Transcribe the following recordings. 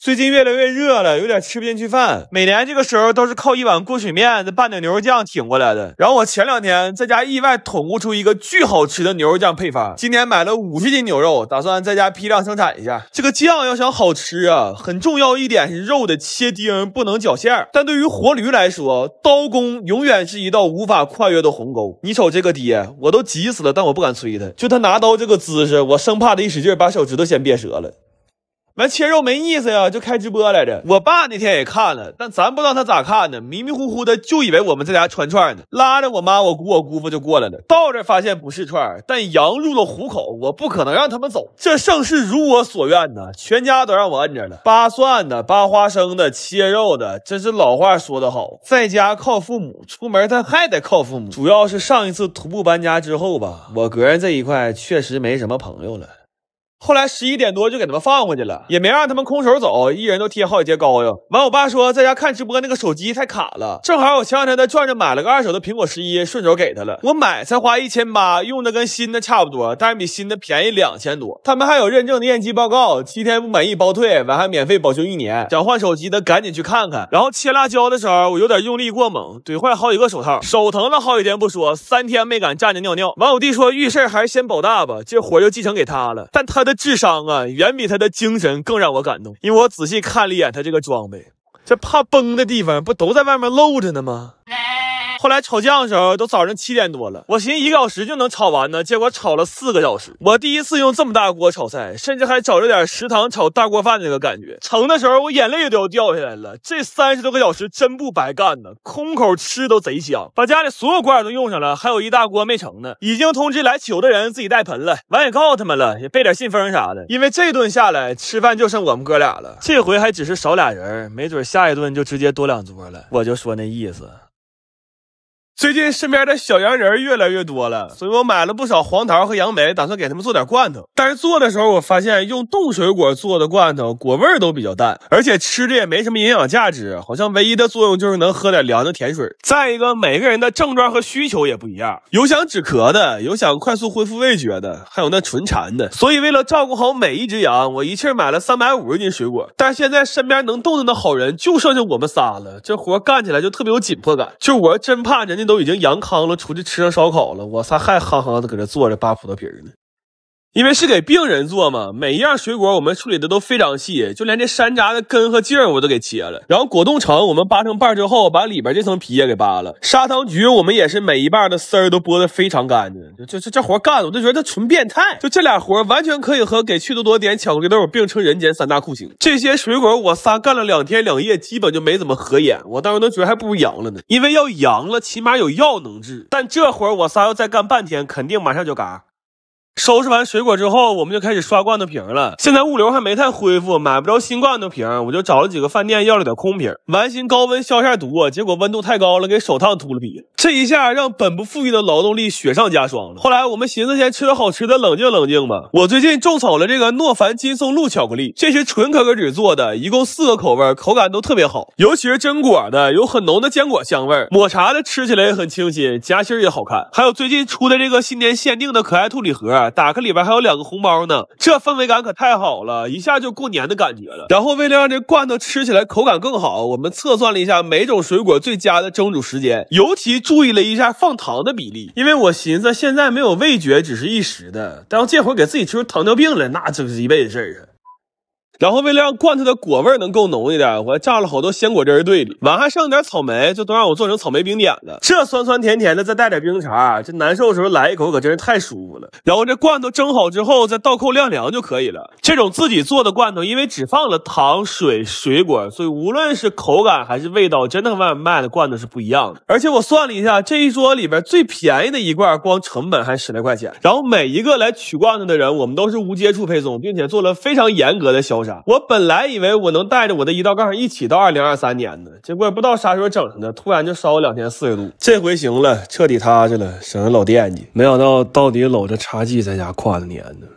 最近越來越熱了，有點吃不進去飯。每年这個時候都是靠一碗過水麵再拌點牛肉醬挺過來的。然後我前2天在家意外統悟出一個巨好吃的牛肉醬配方。今年買了50斤牛肉，打算在家批量生產一下。這個醬要想好吃啊，很重要一點是肉的切丁不能絞餡。但對於活驢來說，刀工永遠是一道無法跨越的鴻溝。你瞅這個爹，我都急死了，但我不敢催他。就他拿刀這個姿勢，我生怕他一使勁把手指頭先別折了。完切肉沒意思呀，就開直播來着。我爸那天也看了，但咱不知道他咋看的，迷迷糊糊的就以為我們在家串串呢，拉着我媽、我姑、我姑父就過來了。到這發現不是串，但羊入了虎口，我不可能讓他們走。這盛世如我所願呢，全家都讓我摁着了，扒蒜的、扒花生的、切肉的，真是老話說得好，在家靠父母，出門他還得靠父母。主要是上一次徒步搬家之後吧，我個人這一塊確實沒什麼朋友了。後來11點多就給他們放回去了，也沒讓他們空手走，一人都貼好幾節膏药。完，我爸說在家看直播那個手機太卡了，正好我前2天在轉着買了個2手的蘋果11，順手給他了。我買才花1800，用的跟新的差不多，但是比新的便宜2000多。他們還有認證的驗机報告，7天不滿意包退，完還免費保修1年。想換手機的趕緊去看看。然後切辣椒的時候我有點用力過猛，懟壞好幾個手套，手疼了好幾天不說，3天沒敢站着尿尿。完我弟說遇事還是先保大吧，这活就继承給他了。但他的智商啊，遠比他的精神更讓我感動，因為我仔細看了一眼他這個裝備，這怕崩的地方不都在外面露着呢嗎？後來炒醬的時候都早上7點多了，我尋思1個小時就能炒完呢，結果炒了4個小時。我第一次用這麼大鍋炒菜，甚至還找着點食堂炒大鍋飯的那個感覺。盛的時候我眼淚都要掉下來了，這30多個小時真不白幹呢，空口吃都賊香。把家裡所有罐都用上了，還有一大鍋沒盛呢，已經通知來求的人自己帶盆了。完也告訴他們了，也備點信封啥的，因為這頓下來吃飯就剩我們哥倆了。這回還只是少倆人，沒準下一頓就直接多2桌了。我就說那意思。最近身邊的小洋人越來越多了，所以我買了不少黃桃和杨梅，打算給他們做點罐頭。但是做的时候我發現用凍水果做的罐頭果味都比較淡，而且吃的也沒什麼營養價值，好像唯一的作用就是能喝點涼的甜水。再一個每個人的症狀和需求也不一樣，有想止咳的，有想快速恢復味覺的，還有那純饞的。所以為了照顧好每一隻羊，我一氣買了350斤水果。但是現在身邊能動彈的好人就剩下我們仨了，這活幹起來就特別有緊迫感。就我真怕人家都已經阳康了，出去吃上燒烤了，我仨還憨憨的搁這坐着扒葡萄皮呢。因為是給病人做嘛，每一樣水果我們處理的都非常細，就連這山楂的根和茎我都給切了。然後果凍橙我們扒成瓣之後，把裡邊這層皮也給扒了。砂糖橘我們也是每一瓣的絲兒都剝得非常乾淨。這活幹的我就覺得純變態。就這倆活完全可以和給趣多多點巧克力豆並稱人間3大酷刑。這些水果我仨幹了2天2夜，基本就沒怎麼合眼。我當時都覺得還不如陽了呢，因為要陽了起碼有藥能治，但這活我仨要再幹半天，肯定馬上就嘎。收拾完水果之後，我們就開始刷罐頭瓶了。現在物流還沒太恢復，買不着新罐头瓶，我就找了幾個飯店要了點空瓶。完心高溫消下毒，結果溫度太高了，給手燙禿了皮。這一下讓本不富裕的勞動力雪上加霜了。後來我們尋思先吃點好吃的，冷靜冷靜吧。我最近種草了這個諾凡金松露巧克力，這是純可可脂做的，一共4個口味，口感都特別好，尤其是榛果的，有很濃的堅果香味，抹茶的吃起來也很清新，夾心也好看。還有最近出的這個新年限定的可愛兔禮盒，打開裡邊還有2個紅包呢，這氛圍感可太好了，一下就過年的感覺了。然後為了讓這罐頭吃起來口感更好，我們測算了一下每種水果最佳的蒸煮時間，尤其注意了一下放糖的比例，因為我寻思現在沒有味覺只是一時的，但要這會兒給自己吃出糖尿病了，那就是一輩子事兒啊。然後為了讓罐頭的果味能更濃一點，我還榨了好多鮮果汁兑裡，完還剩點草莓，就都讓我做成草莓冰點了。這酸酸甜甜的，再带點冰茶，這難受的時候來一口可真是太舒服了。然後這罐頭蒸好之後再倒扣晾涼就可以了。這種自己做的罐頭因為只放了糖、水、水果，所以無論是口感還是味道，真的和外面賣的罐頭是不一樣的。而且我算了一下，這一桌裡邊最便宜的一罐光成本還10來塊錢。然後每一個來取罐頭的人我們都是無接觸配送，並且做了非常嚴格的消杀。我本來以為我能帶着我的胰島杠一起到2023年的，結果也不知道啥時候整上的，突然就燒了2天40度。這回行了，徹底踏實了，省得老惦記。沒想到到底搂着茶几在家跨的年呢。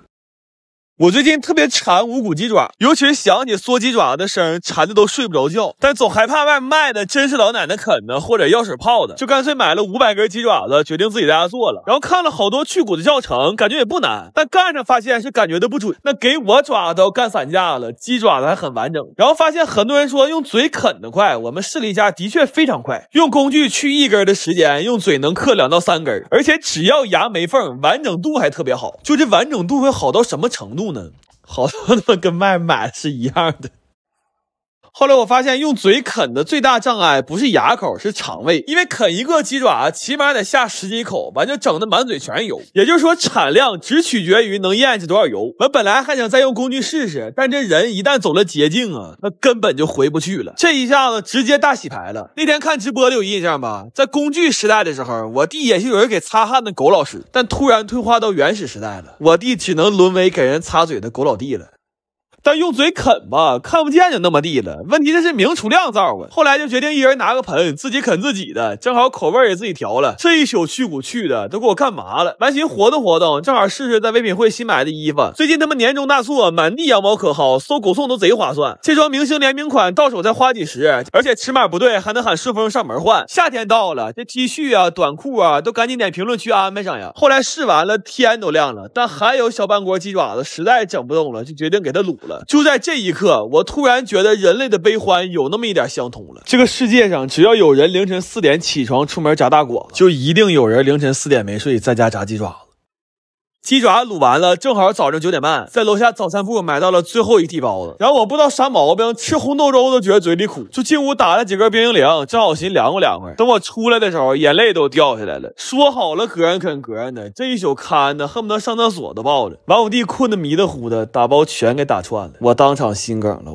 我最近特別饞无骨雞爪，尤其是想起嗦雞爪的聲，饞的都睡不着覺。但總害怕外面賣的真是老奶奶啃的或者藥水泡的，就乾脆買了500根雞爪子，決定自己在家做了。然後看了好多去骨的教程，感覺也不難，但幹上發現是感覺的不準。那給我爪子都幹散架了，雞爪子還很完整。然後發現很多人說用嘴啃得快，我們試了一下，的確非常快。用工具去1根的時間，用嘴能嗑2到3根，而且只要牙沒縫，完整度還特別好。就這完整度會好到什麼程度呢？好像他們跟外面買的是一樣的。後來我發現用嘴啃的最大障礙不是牙口，是腸胃，因為啃一個雞爪起碼得下10幾口，完就整的滿嘴全是油。也就是說產量只取決於能咽下多少油。我本來還想再用工具試試，但這人一旦走了捷徑啊，那根本就回不去了。这一下子直接大洗牌了。那天看直播的有印象吧？在工具时代的時候，我弟也是有人給擦汗的狗老師，但突然退化到原始时代了，我弟只能淪為給人擦嘴的狗老弟了。但用嘴啃吧，看不見就那麼地了。問題這是明廚亮灶啊。後來就決定一人拿個盆，自己啃自己的，正好口味也自己調了。這一宿去骨去的都給我幹麻了。完尋活動活動，正好試試在唯品會新買的衣服。最近他們年終大促，滿地羊毛可薅，搜狗送都賊划算。這雙明星聯名款到手才花幾十，而且尺碼不對還能喊順豐上門換。夏天到了，這 T 恤啊、短褲啊都趕緊點評論區安排上呀。後來試完了，天都亮了，但還有小半鍋雞爪子實在整不動了，就決定給它滷了。就在這一刻，我突然覺得人類的悲歡有那麼一點相通了。這個世界上，只要有人凌晨4點起床出門炸大廣，就一定有人凌晨4點沒睡在家炸雞爪子。雞爪滷完了，正好早上9點半，在樓下早餐鋪買到了最後一屉包子。然後我不知道啥毛病，吃紅豆粥都覺得嘴裡苦，就進屋打了幾根冰激凌，正好尋涼快涼快。等我出來的時候，眼淚都掉下來了。說好了個人啃個人的，這一宿看的恨不得上廁所都抱着。完我弟困得迷得糊的，打包全給打串了，我當場心梗了。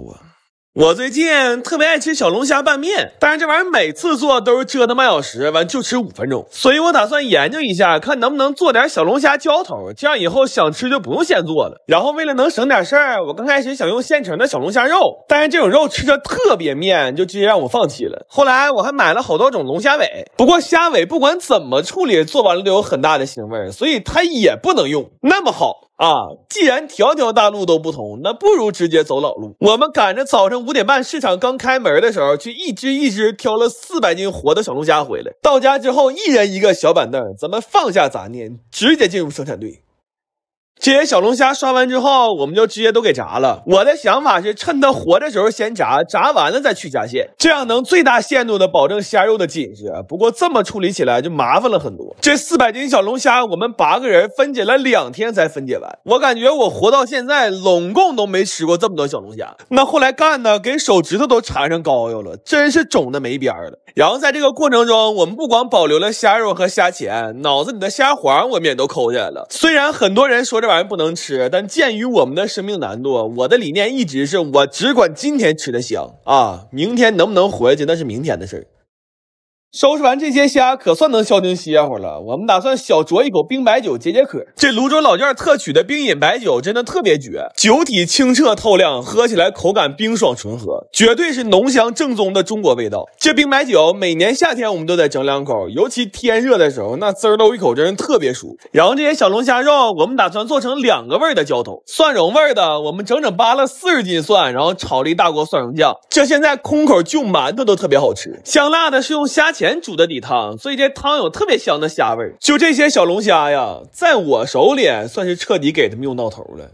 我最近特別愛吃小龍蝦拌麵，但是這玩意兒每次做都是折騰半小時，完就吃5分鐘，所以我打算研究一下，看能不能做點小龍蝦澆頭，這樣以後想吃就不用現做了。然後為了能省點事兒，我剛開始想用現成的小龍蝦肉，但是這種肉吃着特別面，就直接讓我放棄了。後來我還買了好多種龍蝦尾，不過蝦尾不管怎麼處理，做完了都有很大的腥味，所以它也不能用。那麼好啊，既然条条大路都不通，那不如直接走老路。我們趕着早上5點半市場剛開門的時候，去一只一只挑了400斤活的小龍蝦回來。到家之後，一人一個小板凳，咱們放下雜念，直接進入生產隊。這些小龍蝦刷完之後，我們就直接都給炸了。我的想法是趁它活的時候先炸，炸完了再去夾餡，這樣能最大限度的保證蝦肉的緊實。不過這麼處理起來就麻煩了很多。這400斤小龍蝦，我們8個人分解了2天才分解完。我感覺我活到現在，攏共都沒吃過這麼多小龍蝦。那後來幹呢，給手指頭都纏上膏藥了，真是腫的沒邊了。然後在這個過程中，我們不光保留了蝦肉和蝦鉗，腦子裡的蝦黃我們也都摳下來了。雖然很多人說這玩意兒不能吃，但鑑於我們的生命難度，我的理念一直是我只管今天吃的香啊，明天能不能活下去那是明天的事兒。收拾完這些蝦，可算能消停歇會兒了。我們打算小酌一口冰白酒解解渴。這滷州老窖特取的冰飲白酒真的特別絕，酒體清澈透亮，喝起來口感冰爽醇和，絕對是濃香正宗的中國味道。這冰白酒每年夏天我們都得整2口，尤其天熱的時候，那滋溜一口真是特別舒服。然後這些小龍蝦肉，我們打算做成2個味的澆頭。蒜蓉味的，我們整扒了40斤蒜，然後炒了一大鍋蒜蓉醬。這現在空口就饅頭都特別好吃。香辣的是用蝦前煮的底湯，所以這湯有特別香的蝦味。就這些小龍蝦呀，在我手裡算是徹底給他們用到頭了。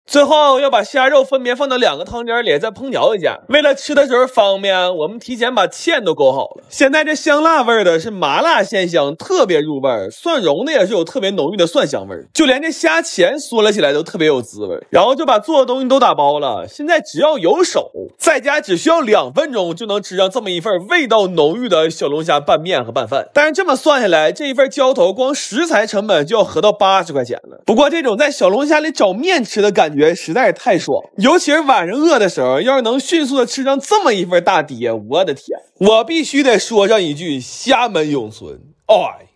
最後要把蝦肉分別放到2個湯汁裡，再烹調一下。為了吃的時候方便，我們提前把芡都勾好了。現在這香辣味的是麻辣鮮香，特別入味。蒜蓉的也是有特別濃郁的蒜香味，就連這蝦鉗嗦了起來都特別有滋味。然後就把做的東西都打包了，現在只要有手，在家只需要2分鐘就能吃上這麼一份味道濃郁的小龍蝦拌麵和拌飯。但是這麼算下來，這一份澆頭光食材成本就要合到80塊錢了。不過這種在小龍蝦裡找麵吃的感覺實在是太爽，尤其是晚上餓的時候，要是能迅速的吃上這麼一份大碟，我的天，我必須得說上一句：蝦門永存。哎。